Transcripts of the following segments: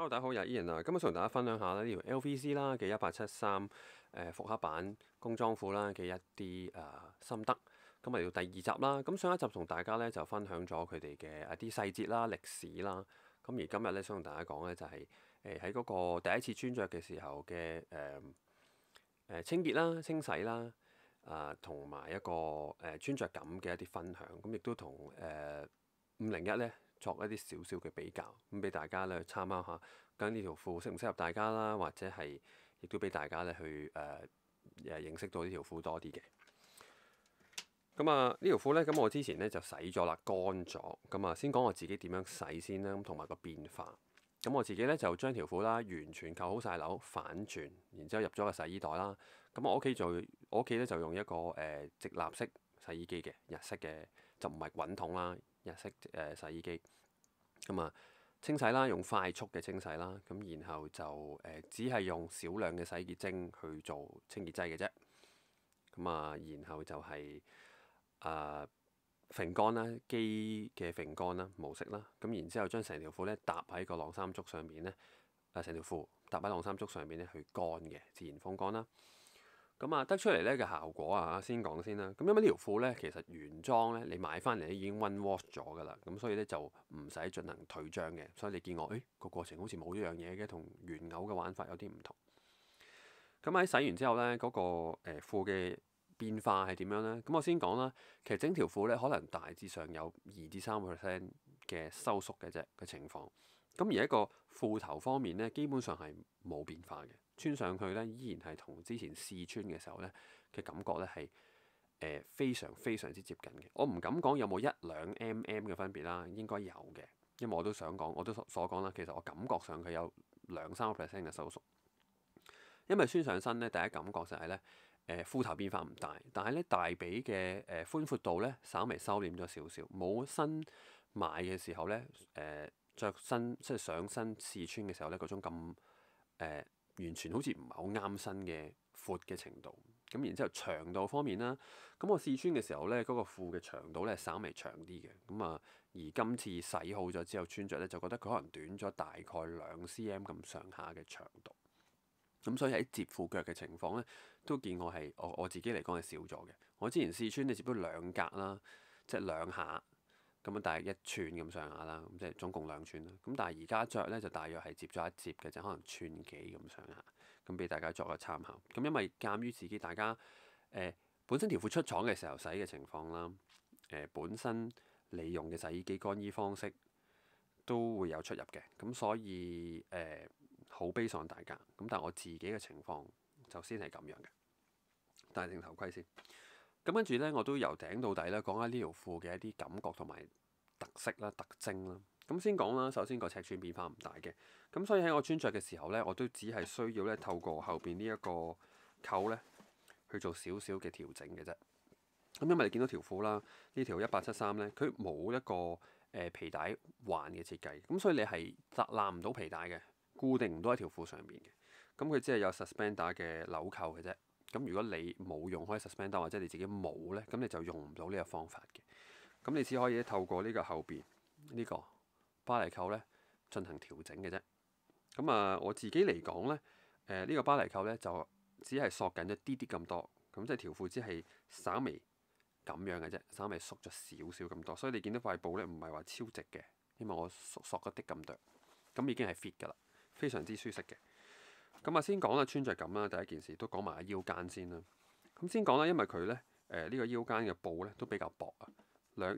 Hello，大家好，又係 Ian 啊。今日想同大家分享下呢條 LVC 啦嘅1873復刻版工裝褲啦嘅一啲心得。咁嚟到第二集啦。咁上一集同大家咧就分享咗佢哋嘅一啲細節啦、歷史啦。咁而今日咧想同大家講咧就係喺嗰個第一次穿着嘅時候嘅清潔啦、清洗啦同埋一個穿着感嘅一啲分享。咁亦都同501咧作一啲少少嘅比較，咁俾大家咧參考下，究竟呢條褲適唔適合大家啦，或者係亦都俾大家咧去認識到呢條褲多啲嘅。咁呢條褲咧，咁我之前咧就洗咗啦，乾咗。咁先講我自己點樣洗先啦，同埋個變化。咁我自己咧就將條褲啦完全扣好晒紐，反轉，然之後入咗個洗衣袋啦。咁我屋企咧就用一個直立式洗衣機嘅日式嘅，就唔係滾筒啦，日式洗衣機。清洗啦，用快速嘅清洗啦。咁然後就只係用少量嘅洗潔精去做清潔劑嘅啫。然後就係揈乾啦，機嘅揈乾啦模式啦。咁然之後將成條褲咧搭喺個晾衫竹上面咧，成條褲搭喺晾衫竹上面咧去乾嘅，自然風乾啦。得出嚟咧嘅效果先講先啦。咁因為呢條褲咧其實原裝咧你買翻嚟已經 one wash 咗㗎啦，咁所以咧就唔使進行退漿嘅。所以你見我個過程好似冇一樣嘢嘅，同原偶嘅玩法有啲唔同。咁喺洗完之後咧，嗰個褲嘅變化係點樣呢？咁我先講啦。其實整條褲咧，可能大致上有2至3% 嘅收縮嘅啫嘅情況。咁而一個褲頭方面咧，基本上係冇變化嘅。穿上去咧，依然係同之前試穿嘅時候咧嘅感覺咧係非常非常之接近嘅。我唔敢講有冇1-2mm嘅分別啦，應該有嘅。因為我都想講，我都所講啦，其實我感覺上佢有2-3% 嘅收縮。因為穿上身咧，第一感覺就係咧，褲頭變化唔大，但係咧大髀嘅寬闊度咧，稍微收斂咗少少，冇新買嘅時候咧，著身即係上身試穿嘅時候咧，嗰種咁完全好似唔係好啱身嘅闊嘅程度。咁然之後長度方面啦，咁我試穿嘅時候咧，嗰個褲嘅長度咧稍微長啲嘅。而今次洗好咗之後穿着咧，就覺得佢可能短咗大概2cm 咁上下嘅長度。咁所以喺摺褲腳嘅情況咧，都見我自己嚟講係少咗嘅。我之前試穿你摺咗2格啦，即係2下咁大約1寸咁上下啦，咁即係總共2寸啦。咁但係而家着咧就大約係摺咗1摺嘅啫，可能1寸幾咁上下。咁俾大家作個參考。咁因為鑑於自己大家本身條褲出廠嘅時候洗嘅情況啦，本身你用嘅洗衣機乾衣方式都會有出入嘅。咁所以好悲喪大家。咁但係我自己嘅情況就先係咁樣嘅。戴定頭盔先。咁跟住咧，我都由頂到底咧講下呢條褲嘅一啲感覺同埋特色啦、特徵啦。咁先講啦，首先個尺寸變化唔大嘅。咁所以喺我穿着嘅時候咧，我都只係需要咧透過後邊呢一個扣咧去做少少嘅調整嘅啫。咁因為你見到條褲啦，呢條1873咧，佢冇一個皮帶環嘅設計，咁所以你係攬唔到皮帶嘅，固定唔到喺條褲上面嘅。咁佢只係有 suspender 嘅紐扣嘅啫。咁如果你冇用開 suspender 或者你自己冇咧，咁你就用唔到呢個方法嘅。咁你只可以透過呢個後邊呢個巴黎扣咧進行調整嘅啫。我自己嚟講咧，呢個巴黎扣咧就只係索緊一啲啲咁多，咁即係條褲只係稍微咁樣嘅啫，稍微縮咗少少咁多。所以你見到塊布咧唔係話超直嘅，因為我索咗啲咁多，咁已經係 fit 㗎啦，非常之舒適嘅。先講啦，穿着感啦，第一件事都講埋腰間先啦。咁先講啦，因為佢咧呢個腰間嘅布咧都比較薄啊，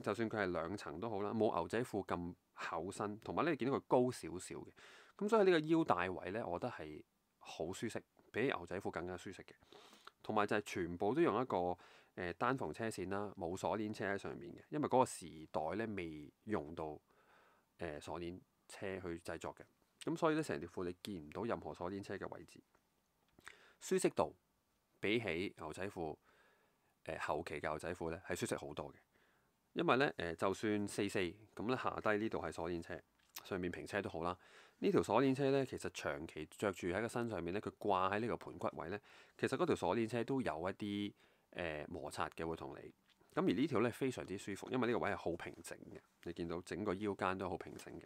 就算佢係2層都好啦，冇牛仔褲咁厚身，同埋咧你見到佢高少少嘅。咁所以呢個腰帶位咧，我覺得係好舒適，比牛仔褲更加舒適嘅。同埋就係全部都用一個單縫車線啦，冇鎖鏈車喺上面嘅，因為嗰個時代咧未用到鎖鏈車去製作嘅。咁所以咧，成條褲你見唔到任何鎖鏈車嘅位置。舒適度比起牛仔褲後期嘅牛仔褲咧係舒適好多嘅。因為咧就算44咁咧，下低呢度係鎖鏈車，上面平車都好啦。呢條鎖鏈車咧，其實長期着住喺個身上面咧，佢掛喺呢個盤骨位咧，其實嗰條鎖鏈車都有一啲摩擦嘅會同你。咁而呢條咧非常之舒服，因為呢個位係好平整嘅，你見到整個腰間都好平整嘅，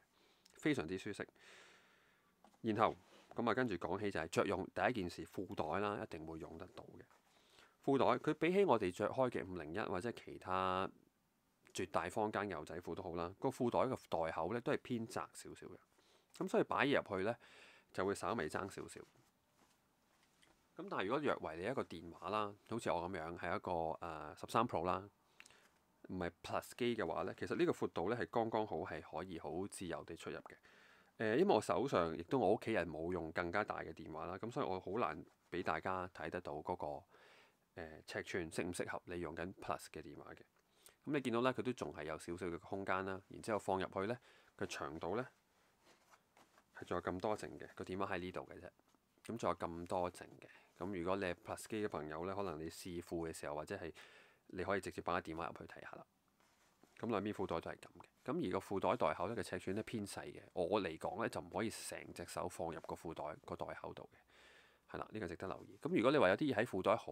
非常之舒適。然後咁啊，跟住講起就係着用第一件事，褲袋啦，一定會用得到嘅。褲袋佢比起我哋着開嘅501或者其他絕大坊間牛仔褲都好啦，個褲袋嘅袋口咧都係偏窄少少嘅，咁所以擺嘢入去咧就會稍微爭少少。咁但係如果若為你一個電話啦，好似我咁樣係一個13 Pro 啦，唔係 Plus 機嘅話咧，其實呢個闊度咧係剛剛好，係可以好自由地出入嘅。因為我手上亦都我屋企人冇用更加大嘅電話啦，咁所以我好難俾大家睇得到嗰個尺寸適唔適合你用緊 Plus 嘅電話嘅。咁你見到咧，佢都仲係有少少嘅空間啦。然之後放入去咧，個長度咧係仲有咁多剩嘅。個電話喺呢度嘅啫，咁仲有咁多剩嘅。咁如果你係 Plus 機嘅朋友咧，可能你試褲嘅時候或者係你可以直接擺電話入去睇下啦。咁兩邊褲袋都係咁嘅。咁而個褲袋袋口咧嘅尺寸咧偏細嘅，我嚟講咧就唔可以成隻手放入個褲袋個袋口度嘅，係啦，呢個值得留意。咁如果你話有啲嘢喺褲袋好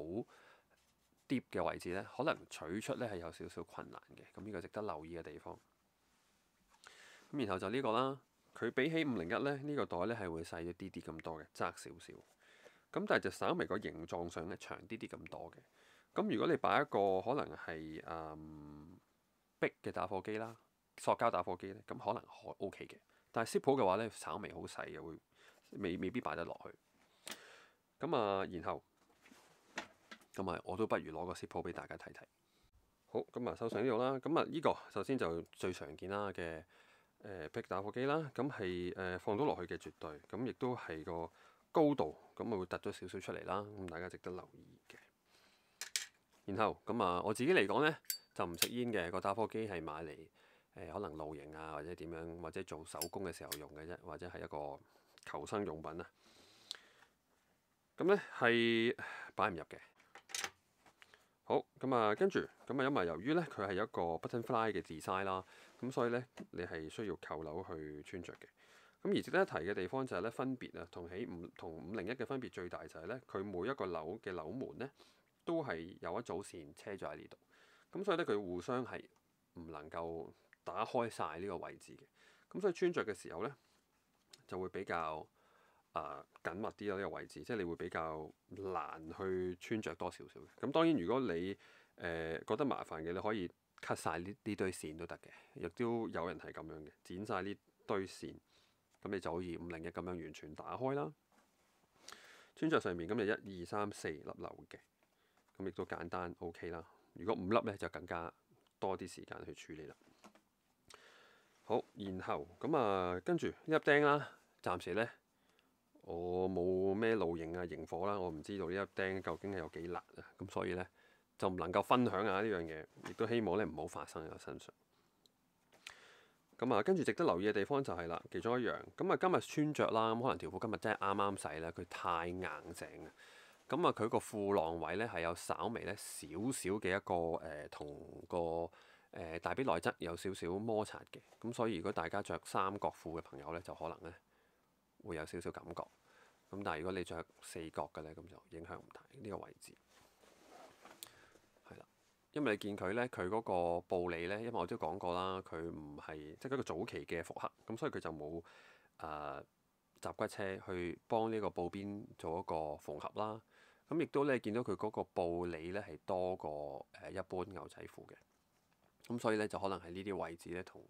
deep 嘅位置咧，可能取出咧係有少少困難嘅，咁呢個值得留意嘅地方。咁然後就呢個啦，佢比起501咧，呢個袋咧係會細咗啲啲咁多嘅，窄少少。咁但係就稍微個形狀上咧長啲啲咁多嘅。咁如果你擺一個可能係壁嘅打火機啦，塑膠打火機咧，咁可能OK 嘅。但係 Zippo 嘅話咧，稍微好細嘅，會未必擺得落去。咁然後咁我都不如攞個 Zippo 俾大家睇睇。好，咁收上呢度啦。咁呢個首先就最常見啦嘅壁打火機啦，咁係放到落去嘅絕對。咁亦都係個高度，咁會突咗少少出嚟啦。咁大家值得留意嘅。然後咁我自己嚟講咧，就唔食煙嘅，個打火機係買嚟可能露營啊，或者點樣，或者做手工嘅時候用嘅啫，或者係一個求生用品啊。咁咧係擺唔入嘅。好，跟住因為由於咧佢係一個 buttonfly 嘅 design 啦，咁所以咧你係需要扣鈕去穿着嘅。咁而值得一提嘅地方就係咧分別同501嘅分別最大就係咧佢每一個鈕嘅鈕門咧都係有一組線車咗喺呢度，咁所以咧佢互相係唔能夠打開晒呢個位置嘅。咁所以穿着嘅時候咧就會比較緊密啲咯，呢個位置，即係你會比較難去穿着多少少嘅。咁當然如果你覺得麻煩嘅，你可以 cut 晒呢堆線都得嘅，亦都有人係咁樣嘅，剪晒呢堆線，咁你就好似501咁樣完全打開啦。穿着上面咁就1、2、3、4粒鈕嘅，咁亦都簡單 OK 啦。如果5粒咧就更加多啲時間去處理啦。好，然後跟住呢粒釘啦，暫時咧我冇咩露營啊營火啦，我唔知道呢粒釘究竟係有幾辣啊，咁所以咧就唔能夠分享下呢樣嘢，亦都希望咧唔好發生喺我身上。跟住值得留意嘅地方就係啦，其中一樣今日穿着啦，可能條褲今日真係啱啱洗啦，佢太硬淨啊。佢個褲浪位咧係有稍微咧少少嘅一個同個大髀內側有少少摩擦嘅，咁所以如果大家着三角褲嘅朋友咧，就可能咧會有少少感覺。咁但係如果你着四角嘅咧，咁就影響唔大呢個位置。係啦，因為你見佢咧，佢嗰個布理咧，因為我都講過啦，佢唔係即係一個早期嘅復刻，咁所以佢就冇集骨車去幫呢個布邊做一個縫合啦。咁亦都你見到佢嗰個布理咧係多過一般牛仔褲嘅，咁所以咧就可能喺呢啲位置咧同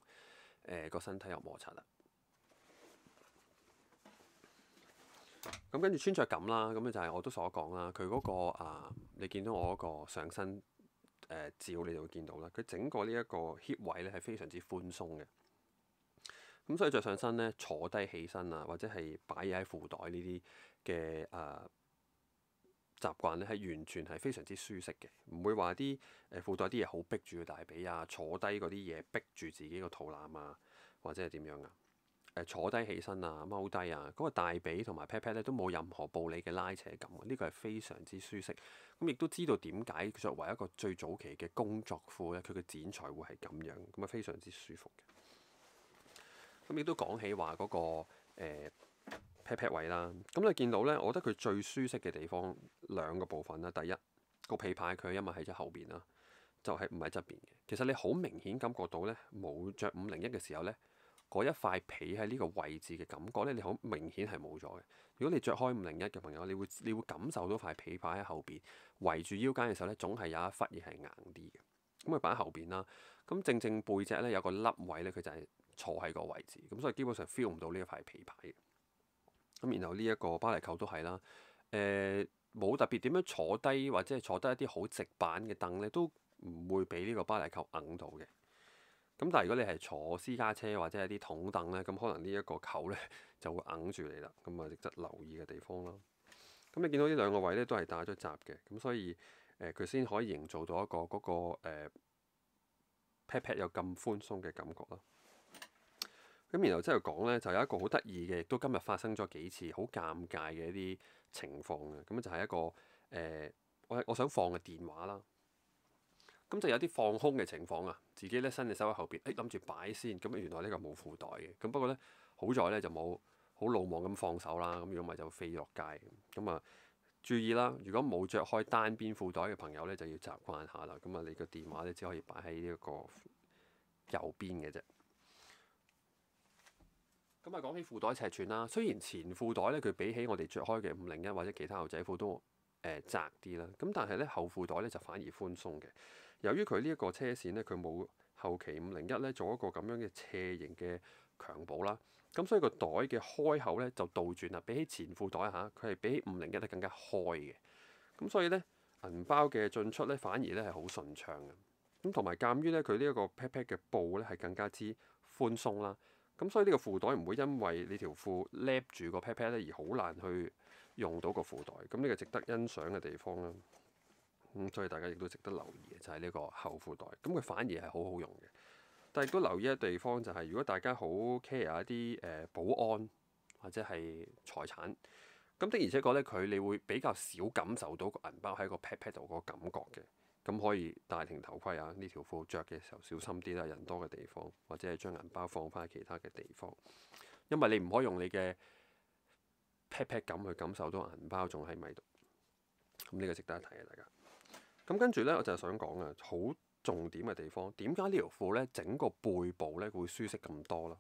個身體有摩擦啦。咁跟住穿着感啦，咁就係我都所講啦，佢嗰個你見到我嗰個上身照，你就會見到啦。佢整個呢一個 hip 位咧係非常之寬鬆嘅，咁所以着上身咧坐低起身啊，或者係擺嘢喺褲袋呢啲嘅習慣咧係完全係非常之舒適嘅，唔會話啲褲袋啲嘢好逼住個大髀啊，坐低嗰啲嘢逼住自己個肚腩啊，或者係點樣啊？坐低起身啊，踎低啊，嗰個大髀同埋 pat pat 咧都冇任何布理嘅拉扯感，呢個係非常之舒適。咁亦都知道點解作為一個最早期嘅工作褲咧，佢嘅剪裁會係咁樣，咁非常之舒服嘅。咁亦都講起話嗰個pat pat 位啦，咁你見到咧，我覺得佢最舒適嘅地方兩個部分啦。第一個皮帶佢因為喺咗後邊啦，就係唔喺側邊嘅。其實你好明顯感覺到咧，冇着501嘅時候咧，嗰一塊皮喺呢個位置嘅感覺咧，你好明顯係冇咗嘅。如果你着開501嘅朋友，你會感受到塊皮擺喺後邊圍住腰間嘅時候咧，總係有一忽嘢係硬啲嘅。咁佢擺喺後邊啦，咁正背脊咧有個凹位咧，佢就係坐喺個位置，咁所以基本上 feel 唔到呢一塊皮牌嘅。咁然後呢一個巴黎扣都係啦，冇特別點樣坐低或者係坐得一啲好直板嘅凳咧，都唔會俾呢個巴黎扣硬到嘅。咁但係如果你係坐私家車或者係啲筒凳咧，咁可能呢一個扣咧就會硬住你啦。咁啊，值得留意嘅地方啦。咁你見到呢兩個位咧都係打咗閘嘅，咁所以佢先可以營造到一個嗰個pat pat 有咁寬鬆嘅感覺啦。咁然後之後講咧，就有一個好得意嘅，亦都今日發生咗幾次好尷尬嘅一啲情況嘅。咁就係一個我想放嘅電話啦。咁就有啲放空嘅情況啊，自己咧伸隻手喺後邊，諗住擺先。咁原來呢個冇褲袋嘅。咁不過咧好在咧就冇好魯莽咁放手啦。咁如果唔係就飛落街。咁啊注意啦，如果冇着開單邊褲袋嘅朋友咧，就要習慣下啦。咁啊你個電話咧只可以擺喺呢一個右邊嘅啫。咁啊，講起褲袋尺寸啦，雖然前褲袋咧佢比起我哋着開嘅501或者其他牛仔褲都窄啲啦，咁但係咧後褲袋咧就反而寬鬆嘅。由於佢呢一個車線咧，佢冇後期501咧做一個咁樣嘅斜形嘅強保啦，咁所以個袋嘅開口咧就倒轉啦，比起前褲袋嚇，佢係比起501咧更加開嘅。咁所以咧銀包嘅進出咧反而咧係好順暢嘅。咁同埋鑑於咧佢呢一個 pat pat 嘅布咧係更加之寬鬆啦。咁所以呢個褲袋唔會因為你條褲擸住個 pat pat 咧而好難去用到個褲袋，咁呢個值得欣賞嘅地方啦。所以大家亦都值得留意嘅就係呢個後褲袋，咁佢反而係好好用嘅。但係亦都留意嘅地方就係，如果大家好 care 一啲保安或者係財產，咁的而且確咧你會比較少感受到個銀包喺個 pat pat 度個感覺嘅。咁可以戴定頭盔啊！呢條褲着嘅時候小心啲啦，人多嘅地方，或者係將銀包放翻喺其他嘅地方，因為你唔可以用你嘅 pat pat 感去感受到銀包仲喺咪度。咁呢個值得一睇啊，大家。咁跟住呢，我就係想講啊，好重點嘅地方，點解呢條褲呢整個背部呢會舒適咁多啦？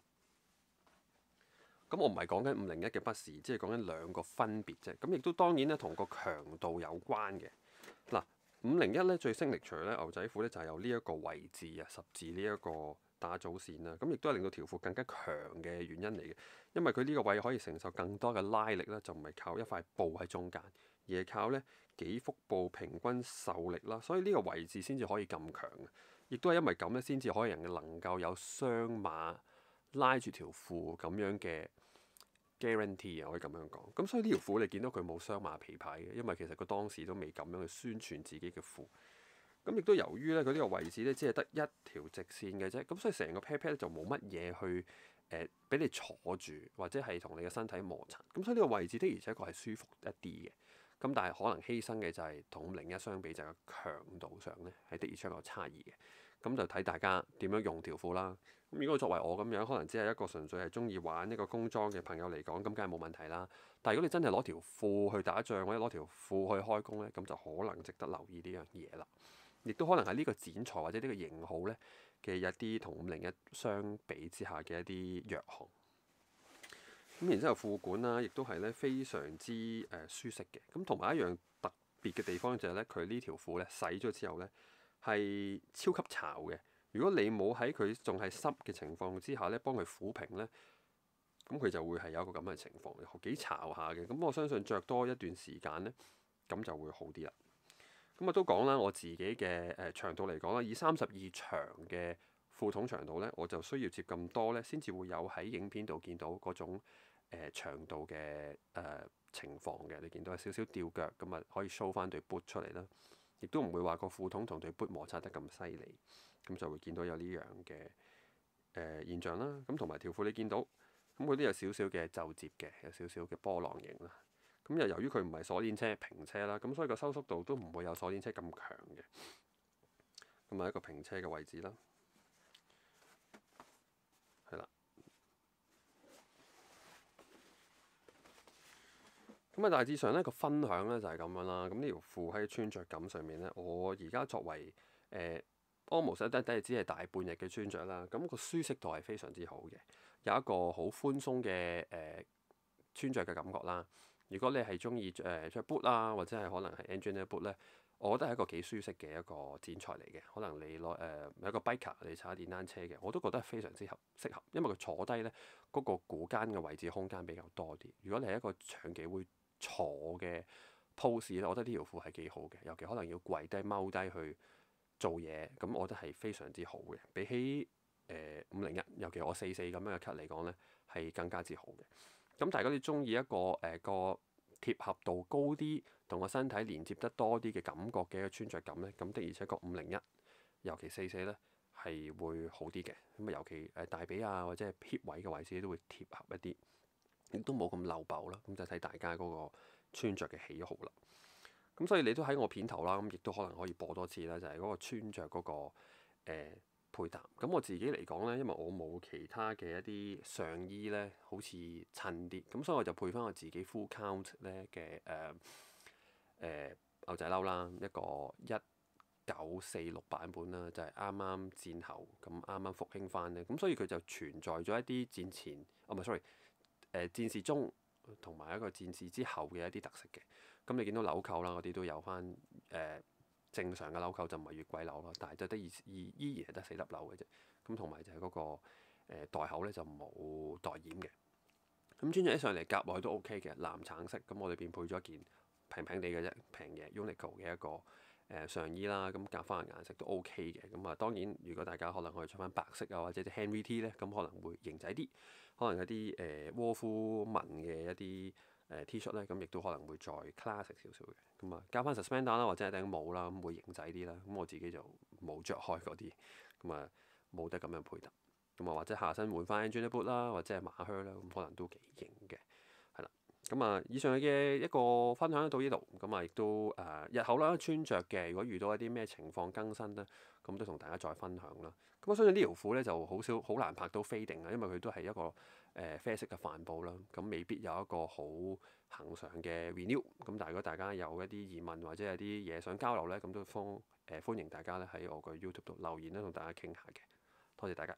咁我唔係講緊501嘅不是，即係講緊兩個分別啫。咁亦都當然咧同個強度有關嘅。嗱。501咧最signature咧牛仔褲咧就係由呢一個位置啊，十字呢一個打組線啦，咁亦都係令到條褲更加強嘅原因嚟嘅。因為佢呢個位可以承受更多嘅拉力啦，就唔係靠一塊布喺中間，而係靠咧幾幅布平均受力啦，所以呢個位置先至可以咁強嘅。亦都係因為咁咧，先至可以能夠有雙碼拉住條褲咁樣嘅 guarantee 啊，可以咁樣講。咁所以呢條褲你見到佢冇雙碼皮牌嘅，因為其實佢當時都未咁樣去宣傳自己嘅褲。咁亦都由於咧佢呢個位置咧只係得一條直線嘅啫，咁所以成個 pat pat 就冇乜嘢去俾你坐住或者係同你嘅身體摩擦。咁所以呢個位置的而且確係舒服一啲嘅。咁但係可能犧牲嘅就係同501相比就係強度上咧係的而且確有差異嘅。咁就睇大家點樣用條褲啦。咁如果作為我咁樣，可能只係一個純粹係中意玩一個工裝嘅朋友嚟講，咁梗係冇問題啦。但係如果你真係攞條褲去打仗或者攞條褲去開工呢，咁就可能值得留意呢樣嘢啦。亦都可能係呢個剪裁或者呢個型號呢嘅一啲同501相比之下嘅一啲弱項。咁然之後褲管啦，亦都係咧非常之舒適嘅。咁同埋一樣特別嘅地方就係咧，佢呢條褲咧洗咗之後咧係超級巢嘅。如果你冇喺佢仲係濕嘅情況之下咧，幫佢撫平咧，咁佢就會係有一個咁嘅情況，幾巢下嘅。咁我相信着多一段時間咧，咁就會好啲啦。咁我都講啦，我自己嘅長度嚟講啦，以32長嘅褲筒長度咧，我就需要接咁多咧，先至會有喺影片度見到嗰種長度嘅情況嘅。你見到有少少吊腳咁啊，可以 show 翻對 boot 出嚟啦。亦都唔會話個褲筒同對 boot 摩擦得咁犀利，咁就會見到有呢樣嘅現象啦。咁同埋條褲你見到，咁佢都有少少嘅皺摺嘅，有少少嘅波浪形啦。咁又由於佢唔係鎖鏈車平車啦，咁所以個收縮度都唔會有鎖鏈車咁強嘅。咁係一個平車嘅位置啦，係啦。咁啊，大致上呢個分享呢就係咁樣啦。咁呢條褲喺穿着感上面呢，我而家作為 almost 只係大半日嘅穿着啦，咁個舒適度係非常之好嘅，有一個好寬鬆嘅穿着嘅感覺啦。如果你係中意着 boot 啦，或者係可能係 engineer boot 咧，我覺得係一個幾舒適嘅一個剪裁嚟嘅。可能你攞有一個 biker 你踩電單車嘅，我都覺得非常之適合，因為佢坐低咧嗰個股間嘅位置空間比較多啲。如果你係一個長期會坐嘅 pose 咧，我覺得呢條褲係幾好嘅，尤其可能要跪低踎低去做嘢，咁我覺得係非常之好嘅。比起501，尤其我44咁樣嘅 cut 嚟講咧，係更加之好嘅。咁大家都中意一個個貼合度高啲，同個身體連接得多啲嘅感覺嘅一個穿着感咧，咁的而且確501，尤其44咧係會好啲嘅。咁啊，尤其大髀啊或者係 hip 位嘅位置都會貼合一啲，亦都冇咁漏爆啦。咁就睇大家嗰個穿着嘅喜好啦。咁所以你都喺我片頭啦，咁亦都可能可以播多次啦，就係嗰個穿着嗰個配搭。咁我自己嚟講咧，因為我冇其他嘅一啲上衣咧，好似襯啲，咁所以我就配翻我自己 full count 咧嘅牛仔褸啦，一個1946版本啦，就係啱啱戰後咁啱啱復興翻咧，咁所以佢就存在咗一啲戰前，唔係 sorry，戰時中同埋一個戰事之後嘅一啲特色嘅。咁你見到紐扣啦，嗰啲都有翻正常嘅紐扣，就唔係越軌紐咯，但係就依然係得4粒紐嘅啫。咁同埋就係嗰個袋口咧就冇袋掩嘅。咁穿着起上嚟夾落去都 OK 嘅，藍橙色。咁我裏邊配咗一件平平地嘅啫，平嘅 Uniqlo 嘅一個上衣啦。咁夾翻個顏色都 OK 嘅。咁啊當然，如果大家可能可以着翻白色啊，或者啲 Henry T 咧，咁可能會型仔啲。可能有啲窩夫紋嘅一啲T 恤咧，咁亦都可能會再 classic 少少嘅。咁啊加翻 suspender 啦，或者一頂帽啦，咁會型仔啲啦。咁我自己就冇着開嗰啲，咁啊冇得咁樣配搭。咁啊或者下身換翻 engineer boot 啦，或者係馬靴啦，咁可能都幾型嘅。係啦，咁啊以上嘅一個分享到呢度，咁啊亦都日後啦穿着嘅，如果遇到一啲咩情況更新咧，咁都同大家再分享啦。咁我相信呢條褲咧就好難拍到飛定啊，因為佢都係一個啡色嘅帆布啦，咁未必有一個好恒常嘅 renew。咁但係如果大家有一啲疑問或者有啲嘢想交流咧，咁都歡迎大家咧喺我個 YouTube 度留言啦，同大家傾下嘅。多謝大家。